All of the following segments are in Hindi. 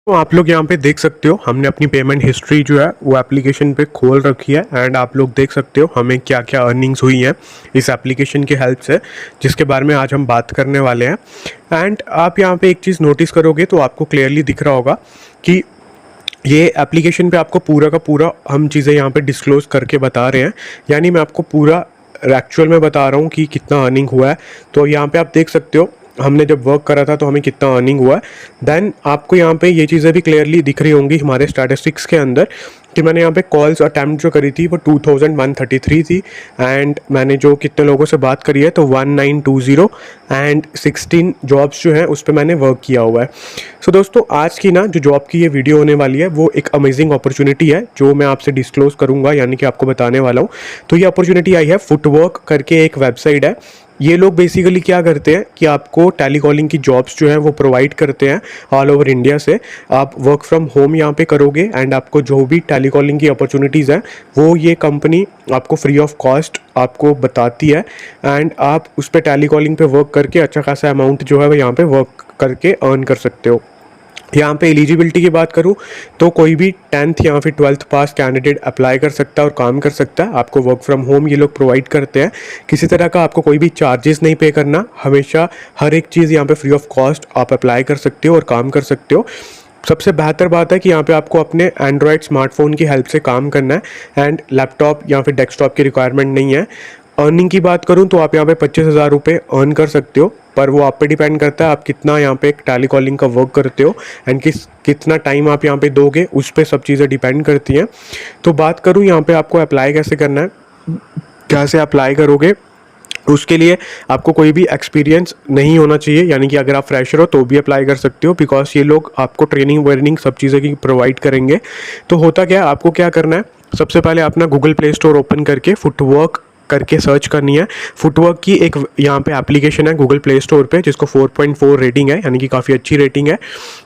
तो आप लोग यहाँ पे देख सकते हो हमने अपनी पेमेंट हिस्ट्री जो है वो एप्लीकेशन पे खोल रखी है एंड आप लोग देख सकते हो हमें क्या क्या अर्निंग्स हुई हैं इस एप्लीकेशन की हेल्प से, जिसके बारे में आज हम बात करने वाले हैं। एंड आप यहाँ पे एक चीज़ नोटिस करोगे तो आपको क्लियरली दिख रहा होगा कि ये एप्लीकेशन पे आपको पूरा का पूरा हम चीज़ें यहाँ पे डिस्क्लोज करके बता रहे हैं, यानी मैं आपको पूरा एक्चुअल में बता रहा हूँ कि कितना अर्निंग हुआ है। तो यहाँ पे आप देख सकते हो हमने जब वर्क करा था तो हमें कितना अर्निंग हुआ है। देन आपको यहाँ पे ये चीज़ें भी क्लियरली दिख रही होंगी हमारे स्टैटिस्टिक्स के अंदर कि मैंने यहाँ पे कॉल्स अटैम्प्ट जो करी थी वो 2133 थी एंड मैंने जो कितने लोगों से बात करी है तो 1920 एंड 16 जॉब्स जो हैं उस पर मैंने वर्क किया हुआ है। सो दोस्तों आज की ना जो जॉब की ये वीडियो होने वाली है वो एक अमेजिंग अपॉर्चुनिटी है जो मैं आपसे डिस्क्लोज करूँगा, यानी कि आपको बताने वाला हूँ। तो ये अपॉर्चुनिटी आई है फुटवर्क करके एक वेबसाइट है। ये लोग बेसिकली क्या करते हैं कि आपको टेलीकॉलिंग की जॉब्स जो है वो प्रोवाइड करते हैं ऑल ओवर इंडिया से। आप वर्क फ्रॉम होम यहाँ पे करोगे एंड आपको जो भी टेलीकॉलिंग की अपॉर्चुनिटीज़ हैं वो ये कंपनी आपको फ्री ऑफ कॉस्ट आपको बताती है एंड आप उस पर टेलीकॉलिंग पे वर्क करके अच्छा खासा अमाउंट जो है वो यहाँ पे वर्क करके अर्न कर सकते हो। यहाँ पे एलिजिबिलिटी की बात करूँ तो कोई भी 10th या फिर 12th पास कैंडिडेट अप्लाई कर सकता है और काम कर सकता है। आपको वर्क फ्रॉम होम ये लोग प्रोवाइड करते हैं, किसी तरह का आपको कोई भी चार्जेस नहीं पे करना, हमेशा हर एक चीज़ यहाँ पे फ्री ऑफ कॉस्ट आप अप्लाई कर सकते हो और काम कर सकते हो। सबसे बेहतर बात है कि यहाँ पे आपको अपने एंड्रॉयड स्मार्टफोन की हेल्प से काम करना है एंड लैपटॉप या फिर डेस्कटॉप की रिक्वायरमेंट नहीं है। अर्निंग की बात करूँ तो आप यहाँ पे 25,000 रुपये अर्न कर सकते हो, पर वो आप पे डिपेंड करता है आप कितना यहाँ पे टेली कॉलिंग का वर्क करते हो एंड कितना टाइम आप यहाँ पे दोगे, उस पर सब चीज़ें डिपेंड करती हैं। तो बात करूँ यहाँ पे आपको अप्लाई कैसे करना है, कैसे अप्लाई करोगे, उसके लिए आपको कोई भी एक्सपीरियंस नहीं होना चाहिए, यानी कि अगर आप फ्रेशर हो तो भी अप्लाई कर सकते हो बिकॉज ये लोग आपको ट्रेनिंग वर्निंग सब चीज़ें की प्रोवाइड करेंगे। तो होता क्या है, आपको क्या करना है, सबसे पहले अपना गूगल प्ले स्टोर ओपन करके फुटवर्क करके सर्च करनी है। फुटवर्क की एक यहाँ पे एप्लीकेशन है गूगल प्ले स्टोर पे जिसको 4.4 रेटिंग है, यानी कि काफ़ी अच्छी रेटिंग है।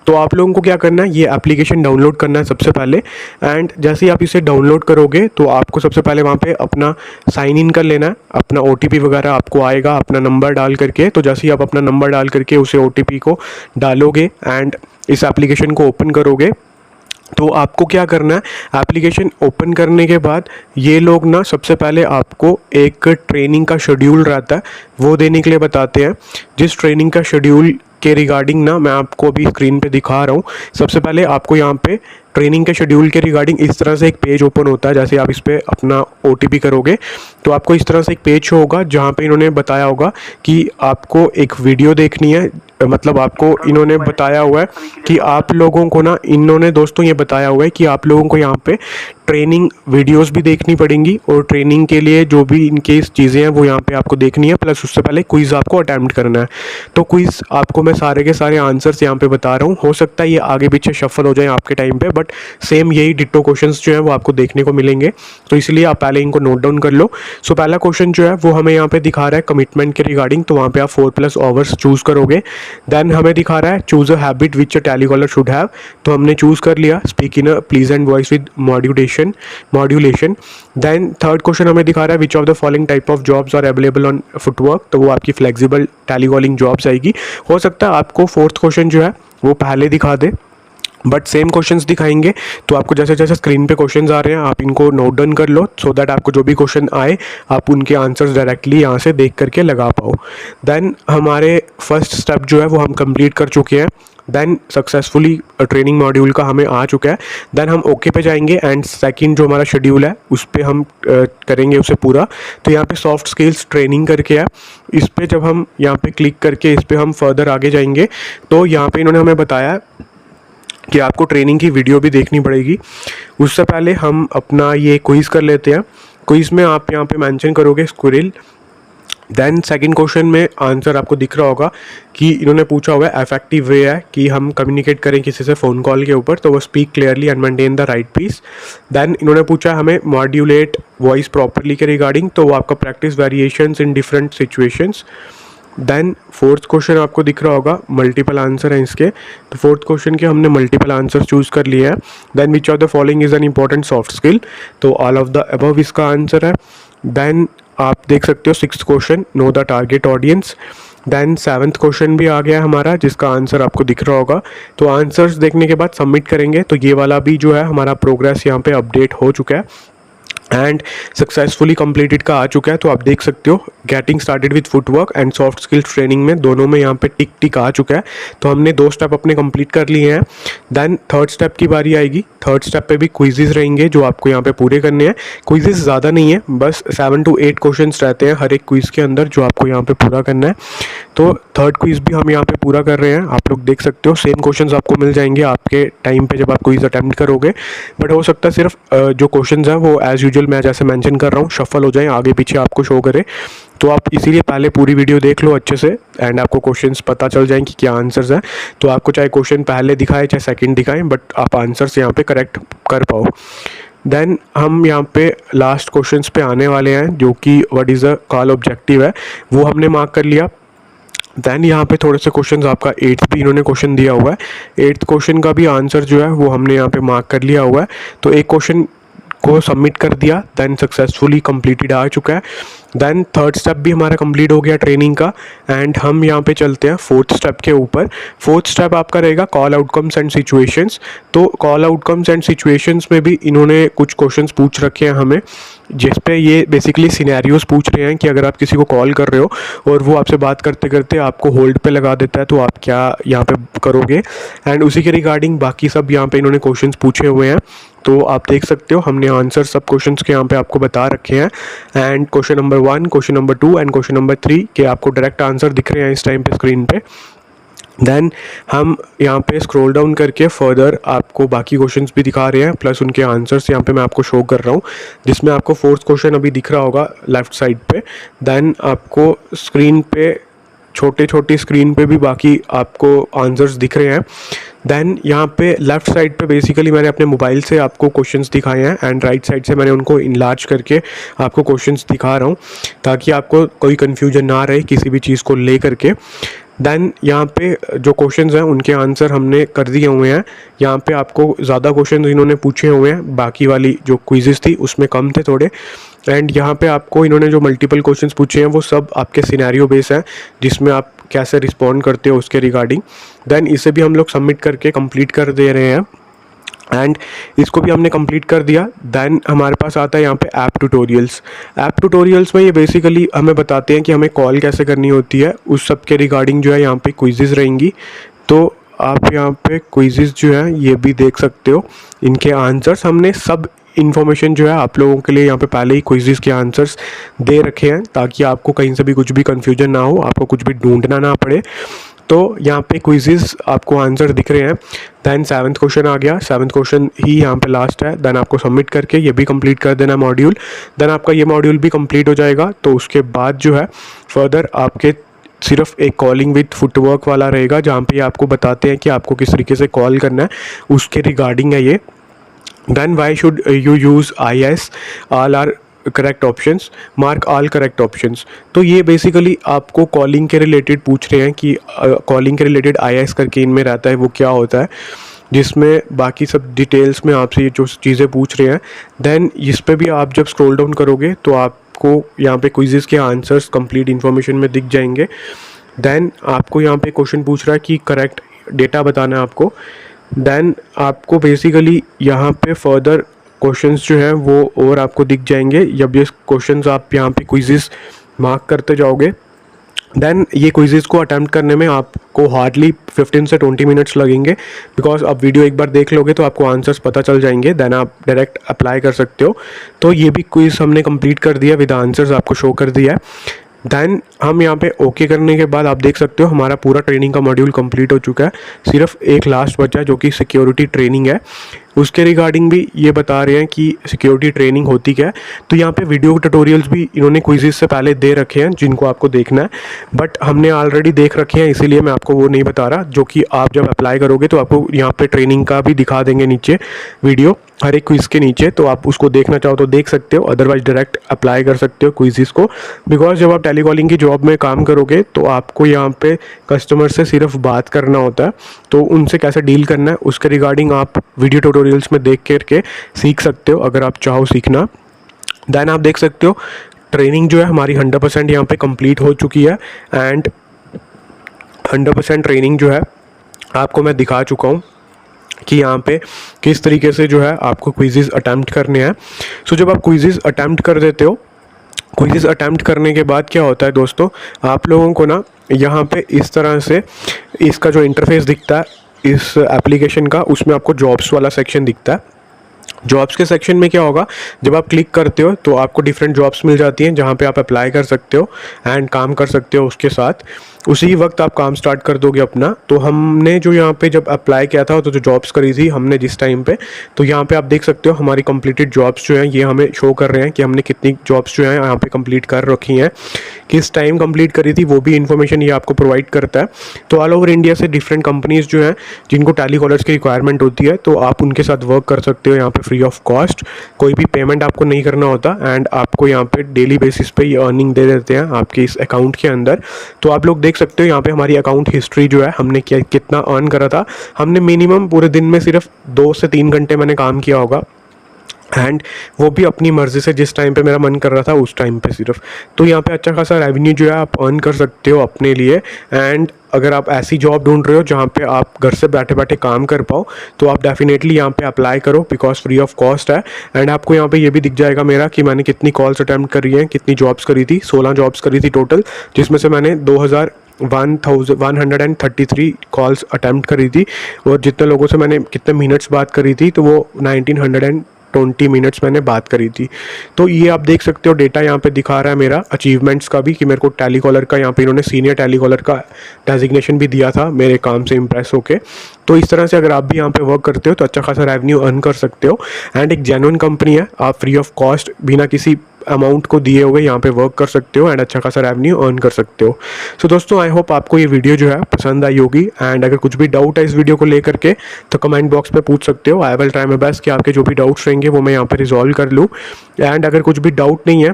तो आप लोगों को क्या करना है, ये एप्लीकेशन डाउनलोड करना है सबसे पहले एंड जैसे ही आप इसे डाउनलोड करोगे तो आपको सबसे पहले वहाँ पे अपना साइन इन कर लेना है, अपना OTP वगैरह आपको आएगा अपना नंबर डाल करके। तो जैसे ही आप अपना नंबर डाल करके उसे OTP को डालोगे एंड इस एप्लीकेशन को ओपन करोगे तो आपको क्या करना है, एप्लीकेशन ओपन करने के बाद ये लोग ना सबसे पहले आपको एक ट्रेनिंग का शेड्यूल रहता है वो देने के लिए बताते हैं। जिस ट्रेनिंग का शेड्यूल के रिगार्डिंग ना मैं आपको अभी स्क्रीन पे दिखा रहा हूँ। सबसे पहले आपको यहाँ पे ट्रेनिंग के शेड्यूल के रिगार्डिंग इस तरह से एक पेज ओपन होता है। जैसे आप इस पर अपना OTP करोगे तो आपको इस तरह से एक पेज शो होगा जहाँ पे इन्होंने बताया होगा कि आपको एक वीडियो देखनी है, मतलब आपको इन्होंने बताया हुआ है कि आप लोगों को ना, इन्होंने दोस्तों ये बताया हुआ है कि आप लोगों को यहाँ पे ट्रेनिंग वीडियोस भी देखनी पड़ेंगी और ट्रेनिंग के लिए जो भी इनके चीज़ें हैं वो यहाँ पे आपको देखनी है, प्लस उससे पहले क्विज़ आपको अटैम्प्ट करना है। तो क्विज़ आपको मैं सारे के सारे आंसर्स यहाँ पे बता रहा हूँ, हो सकता है ये आगे पीछे शफल हो जाए आपके टाइम पे, बट सेम यही डिट्टो क्वेश्चंस जो है वो आपको देखने को मिलेंगे। तो इसलिए आप पहले इनको नोट डाउन कर लो। सो पहला क्वेश्चन जो है वो हमें यहाँ पे दिखा रहा है कमिटमेंट के रिगार्डिंग, तो वहाँ पे आप 4+ आवर्स चूज़ करोगे। देन हमें दिखा रहा है choose a habit which a telecaller should have, तो हमने चूज़ कर लिया speak in a pleasant voice with modulation. Then third question हमें दिखा रहा है which of the following type of jobs are available on footwork, तो वो आपकी फ्लेक्सिबल टेलीकॉलिंग जॉब्स आएगी। हो सकता है आपको फोर्थ क्वेश्चन जो है वो पहले दिखा दे, बट सेम क्वेश्चंस दिखाएंगे। तो आपको जैसे जैसे स्क्रीन पे क्वेश्चंस आ रहे हैं आप इनको नोट डाउन कर लो सो दैट आपको जो भी क्वेश्चन आए आप उनके आंसर्स डायरेक्टली यहाँ से देख करके लगा पाओ। देन हमारे फर्स्ट स्टेप जो है वो हम कंप्लीट कर चुके हैं। देन सक्सेसफुली ट्रेनिंग मॉड्यूल का हमें आ चुका है। देन हम ओके पे जाएंगे एंड सेकंड जो हमारा शेड्यूल है उस पर हम करेंगे उसे पूरा। तो यहाँ पे सॉफ्ट स्किल्स ट्रेनिंग करके है, इस पर जब हम यहाँ पे क्लिक करके इस पर हम फर्दर आगे जाएंगे तो यहाँ पे इन्होंने हमें बताया कि आपको ट्रेनिंग की वीडियो भी देखनी पड़ेगी। उससे पहले हम अपना ये क्विज़ कर लेते हैं। क्विज़ में आप यहाँ पे मेंशन करोगे स्क्विरल। देन सेकंड क्वेश्चन में आंसर आपको दिख रहा होगा कि इन्होंने पूछा हुआ है इफेक्टिव वे है कि हम कम्युनिकेट करें किसी से फ़ोन कॉल के ऊपर, तो वो speak clearly and maintain the right pace. Then इन्होंने पूछा हमें मॉड्यूलेट वॉइस प्रॉपरली के रिगार्डिंग, तो वो आपका practice variations in different situations. Then fourth question आपको दिख रहा होगा, मल्टीपल आंसर हैं इसके, तो फोर्थ क्वेश्चन के हमने मल्टीपल आंसर चूज़ कर लिए हैं। Then which of the following is an important soft skill, तो ऑल ऑफ द अबव इसका आंसर है। देन आप देख सकते हो sixth question, know the target audience. Then 7th question भी आ गया हमारा, जिसका आंसर आपको दिख रहा होगा। तो आंसर्स देखने के बाद सबमिट करेंगे तो ये वाला भी जो है हमारा प्रोग्रेस यहाँ पे अपडेट हो चुका है एंड सक्सेसफुली कंप्लीटेड का आ चुका है। तो आप देख सकते हो getting started with footwork and soft skills training में दोनों में यहाँ पे टिक टिक आ चुका है। तो हमने 2 स्टेप अपने कंप्लीट कर लिए हैं। देन 3rd स्टेप की बारी आएगी। 3rd स्टेप पे भी क्विजेज रहेंगे जो आपको यहाँ पे पूरे करने हैं। क्विजेज ज़्यादा नहीं है, बस 7 to 8 क्वेश्चन रहते हैं हर एक क्विज के अंदर जो आपको यहाँ पे पूरा करना है। तो 3rd क्विज भी हम यहाँ पे पूरा कर रहे हैं। आप लोग देख सकते हो सेम क्वेश्चंस आपको मिल जाएंगे आपके टाइम पे जब आप क्विज अटेम्प्ट करोगे, बट हो सकता है सिर्फ जो क्वेश्चंस हैं वो एज यूजुअल मैं जैसे मेंशन कर रहा हूँ शफल हो जाए, आगे पीछे आपको शो करे। तो आप इसीलिए पहले पूरी वीडियो देख लो अच्छे से एंड आपको क्वेश्चंस पता चल जाएं कि क्या आंसर्स हैं। तो आपको चाहे क्वेश्चन पहले दिखाए चाहे सेकंड दिखाएं, बट आप आंसर्स यहाँ पे करेक्ट कर पाओ। देन हम यहाँ पे लास्ट क्वेश्चंस पे आने वाले हैं जो कि what is the call objective है, वो हमने मार्क कर लिया। देन यहाँ पे थोड़े से क्वेश्चंस आपका 8th भी इन्होंने क्वेश्चन दिया हुआ है। 8th क्वेश्चन का भी आंसर जो है वो हमने यहाँ पे मार्क कर लिया हुआ है। तो एक क्वेश्चन को सबमिट कर दिया, देन सक्सेसफुली कंप्लीटेड आ चुका है। देन 3rd स्टेप भी हमारा कंप्लीट हो गया ट्रेनिंग का एंड हम यहाँ पे चलते हैं 4th स्टेप के ऊपर। 4th स्टेप आपका रहेगा कॉल आउटकम्स एंड सिचुएशंस। तो कॉल आउटकम्स एंड सिचुएशंस में भी इन्होंने कुछ क्वेश्चंस पूछ रखे हैं हमें, जिस पे ये बेसिकली सिनेरियोज पूछ रहे हैं कि अगर आप किसी को कॉल कर रहे हो और वो आपसे बात करते करते आपको होल्ड पे लगा देता है तो आप क्या यहाँ पे करोगे, एंड उसी के रिगार्डिंग बाकी सब यहाँ पे इन्होंने क्वेश्चंस पूछे हुए हैं। तो आप देख सकते हो हमने आंसर सब क्वेश्चंस के यहाँ पे आपको बता रखे हैं and question number 1, question number 2 and question number 3 के आपको डायरेक्ट आंसर दिख रहे हैं इस टाइम पे स्क्रीन पे। देन हम यहाँ पे स्क्रॉल डाउन करके फर्दर आपको बाकी क्वेश्चंस भी दिखा रहे हैं प्लस उनके आंसर्स यहाँ पे मैं आपको शो कर रहा हूँ, जिसमें आपको 4th क्वेश्चन अभी दिख रहा होगा लेफ्ट साइड पे। देन आपको स्क्रीन पे छोटे स्क्रीन पे भी बाकी आपको आंसर्स दिख रहे हैं। देन यहाँ पे लेफ़्ट साइड पे बेसिकली मैंने अपने मोबाइल से आपको क्वेश्चंस दिखाए हैं एंड राइट साइड से मैंने उनको इनलार्ज करके आपको क्वेश्चंस दिखा रहा हूँ ताकि आपको कोई कन्फ्यूजन ना रहे किसी भी चीज़ को ले करके। देन यहाँ पे जो क्वेश्चंस हैं उनके आंसर हमने कर दिए हुए हैं। यहाँ पे आपको ज़्यादा क्वेश्चंस इन्होंने पूछे हुए हैं, बाकी वाली जो क्विज़ेस थी उसमें कम थे थोड़े। एंड यहाँ पे आपको इन्होंने जो मल्टीपल क्वेश्चंस पूछे हैं वो सब आपके सिनेरियो बेस है, जिसमें आप कैसे रिस्पॉन्ड करते हो उसके रिगार्डिंग। देन इसे भी हम लोग सबमिट करके कंप्लीट कर दे रहे हैं एंड इसको भी हमने कंप्लीट कर दिया। देन हमारे पास आता है यहाँ पे ऐप ट्यूटोरियल्स। ऐप ट्यूटोरियल्स में ये बेसिकली हमें बताते हैं कि हमें कॉल कैसे करनी होती है, उस सब के रिगार्डिंग जो है यहाँ पे क्विजेज़ रहेंगी। तो आप यहाँ पे क्विजेज़ जो है ये भी देख सकते हो, इनके आंसर्स हमने सब इन्फॉर्मेशन जो है आप लोगों के लिए यहाँ पे पहले ही क्विजेज़ के आंसर्स दे रखे हैं ताकि आपको कहीं से भी कुछ भी कन्फ्यूजन ना हो, आपको कुछ भी ढूंढना ना पड़े। तो यहाँ पे क्विजेज़ आपको आंसर दिख रहे हैं। देन 7th क्वेश्चन आ गया, 7th क्वेश्चन ही यहाँ पे लास्ट है। देन आपको सबमिट करके ये भी कंप्लीट कर देना मॉड्यूल। देन आपका ये मॉड्यूल भी कंप्लीट हो जाएगा। तो उसके बाद जो है फर्दर आपके सिर्फ एक कॉलिंग विद फुटवर्क वाला रहेगा जहाँ पे आपको बताते हैं कि आपको किस तरीके से कॉल करना है, उसके रिगार्डिंग है ये। Then why should you use IS, all are correct options, mark all correct options. तो ये बेसिकली आपको कॉलिंग के रिलेटेड पूछ रहे हैं कि कॉलिंग के रिलेटेड IS करके इनमें रहता है वो क्या होता है, जिसमें बाकी सब डिटेल्स में आपसे ये जो चीज़ें पूछ रहे हैं। देन इस पर भी आप जब स्क्रॉल डाउन करोगे तो आपको यहाँ पे क्विजेज़ के आंसर्स कंप्लीट इन्फॉर्मेशन में दिख जाएंगे। देन आपको यहाँ पे क्वेश्चन पूछ रहा है कि करेक्ट डेटा बताना है आपको। देन आपको बेसिकली यहाँ पे फर्दर क्वेश्चंस जो हैं वो और आपको दिख जाएंगे जब ये क्वेश्चंस आप यहाँ पे क्विजेस मार्क करते जाओगे। देन ये क्विजेस को अटैम्प्ट करने में आपको हार्डली 15 से 20 मिनट्स लगेंगे, बिकॉज आप वीडियो एक बार देख लोगे तो आपको आंसर्स पता चल जाएंगे। देन आप डायरेक्ट अप्लाई कर सकते हो। तो ये भी क्विज हमने कंप्लीट कर दिया, विद आंसर्स आपको शो कर दिया है। देन हम यहाँ पे ओके करने के बाद आप देख सकते हो हमारा पूरा ट्रेनिंग का मॉड्यूल कंप्लीट हो चुका है। सिर्फ एक लास्ट बचा जो कि सिक्योरिटी ट्रेनिंग है, उसके रिगार्डिंग भी ये बता रहे हैं कि सिक्योरिटी ट्रेनिंग होती क्या है। तो यहाँ पे वीडियो ट्यूटोरियल्स भी इन्होंने क्विज़ेस से पहले दे रखे हैं जिनको आपको देखना है, बट हमने ऑलरेडी देख रखे हैं इसीलिए मैं आपको वो नहीं बता रहा। जो कि आप जब अप्लाई करोगे तो आपको यहाँ पे ट्रेनिंग का भी दिखा देंगे नीचे वीडियो हर एक क्विज़ के नीचे, तो आप उसको देखना चाहो तो देख सकते हो, अदरवाइज डायरेक्ट अप्लाई कर सकते हो क्विज़ेस को। बिकॉज जब आप टेलीकॉलिंग की जॉब में काम करोगे तो आपको यहाँ पे कस्टमर से सिर्फ बात करना होता है, तो उनसे कैसे डील करना है उसके रिगार्डिंग आप वीडियो ट्यूटोरियल्स में देख करके सीख सकते हो अगर आप चाहो सीखना। देन आप देख सकते हो ट्रेनिंग जो है हमारी 100% यहाँ पे कंप्लीट हो चुकी है एंड 100% ट्रेनिंग जो है आपको मैं दिखा चुका हूँ कि यहाँ पे किस तरीके से जो है आपको क्विज़ेस अटैम्प्ट करने हैं। सो जब आप क्विज़ेस अटैम्प्ट कर देते हो, क्विज़ेस अटैम्प्ट करने के बाद क्या होता है दोस्तों, आप लोगों को ना यहाँ पे इस तरह से इसका जो इंटरफेस दिखता है इस एप्लीकेशन का, उसमें आपको जॉब्स वाला सेक्शन दिखता है। जॉब्स के सेक्शन में क्या होगा, जब आप क्लिक करते हो तो आपको डिफरेंट जॉब्स मिल जाती हैं जहाँ पे आप अप्लाई कर सकते हो एंड काम कर सकते हो। उसके साथ उसी वक्त आप काम स्टार्ट कर दोगे अपना। तो हमने जो यहाँ पे जब अप्लाई किया था तो जो जॉब्स करी थी हमने जिस टाइम पे, तो यहाँ पे आप देख सकते हो हमारी कंप्लीटेड जॉब्स जो हैं ये हमें शो कर रहे हैं कि हमने कितनी जॉब्स जो हैं यहाँ पे कंप्लीट कर रखी हैं, किस टाइम कंप्लीट करी थी, वो भी इन्फॉर्मेशन ये आपको प्रोवाइड करता है। तो ऑल ओवर इंडिया से डिफरेंट कंपनीज़ जो हैं जिनको टैली कॉलर्स की रिक्वायरमेंट होती है, तो आप उनके साथ वर्क कर सकते हो यहाँ पे फ्री ऑफ कॉस्ट। कोई भी पेमेंट आपको नहीं करना होता एंड आपको यहाँ पे डेली बेसिस पे ये अर्निंग दे देते हैं आपके इस अकाउंट के अंदर। तो आप लोग देख सकते हो यहाँ पे हमारी अकाउंट हिस्ट्री जो है हमने कितना अर्न करा था। हमने मिनिमम पूरे दिन में सिर्फ 2 से 3 घंटे मैंने काम किया होगा एंड वो भी अपनी मर्ज़ी से, जिस टाइम पे मेरा मन कर रहा था उस टाइम पे सिर्फ। तो यहाँ पे अच्छा खासा रेवेन्यू जो है आप अर्न कर सकते हो अपने लिए। एंड अगर आप ऐसी जॉब ढूंढ रहे हो जहाँ पे आप घर से बैठे बैठे काम कर पाओ, तो आप डेफिनेटली यहाँ पे अप्लाई करो बिकॉज फ्री ऑफ कॉस्ट है। एंड आपको यहाँ पे ये भी दिख जाएगा मेरा कि मैंने कितनी कॉल्स अटैम्प्ट करी हैं, कितनी जॉब्स करी थी। 16 जॉब्स करी थी टोटल, जिसमें से मैंने 1133 कॉल्स अटैम्प्ट करी थी। और जितने लोगों से मैंने कितने मिनट्स बात करी थी, तो वो 1920 मिनट्स मैंने बात करी थी। तो ये आप देख सकते हो डेटा यहाँ पे दिखा रहा है मेरा अचीवमेंट्स का भी, कि मेरे को टैली कॉलर का यहाँ पे इन्होंने सीनियर टैली कॉलर का डेजिग्नेशन भी दिया था मेरे काम से इम्प्रेस होके। तो इस तरह से अगर आप भी यहाँ पे वर्क करते हो तो अच्छा खासा रेवेन्यू अर्न कर सकते हो। एंड एक जेन्युइन कंपनी है, आप फ्री ऑफ कॉस्ट बिना किसी अमाउंट को दिए हुए यहाँ पे वर्क कर सकते हो एंड अच्छा खासा रेवेन्यू अर्न कर सकते हो। सो दोस्तों, आई होप आपको ये वीडियो जो है पसंद आई होगी। एंड अगर कुछ भी डाउट है इस वीडियो को लेकर के तो कमेंट बॉक्स पे पूछ सकते हो। I will try my best कि आपके जो भी डाउट्स रहेंगे वो मैं यहाँ पे रिजॉल्व कर लूँ। एंड अगर कुछ भी डाउट नहीं है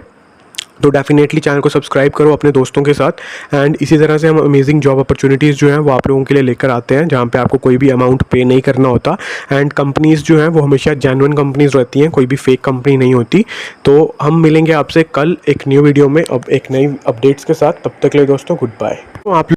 तो डेफिनेटली चैनल को सब्सक्राइब करो अपने दोस्तों के साथ। एंड इसी तरह से हम अमेजिंग जॉब अपॉर्चुनिटीज़ जो हैं वो आप लोगों के लिए लेकर आते हैं, जहाँ पे आपको कोई भी अमाउंट पे नहीं करना होता। एंड कंपनीज़ जो हैं वो हमेशा जेन्युइन कंपनीज़ रहती हैं, कोई भी फेक कंपनी नहीं होती। तो हम मिलेंगे आपसे कल एक न्यू वीडियो में, अब एक नई अपडेट्स के साथ। तब तक के लिए दोस्तों, गुड बाय। तो आप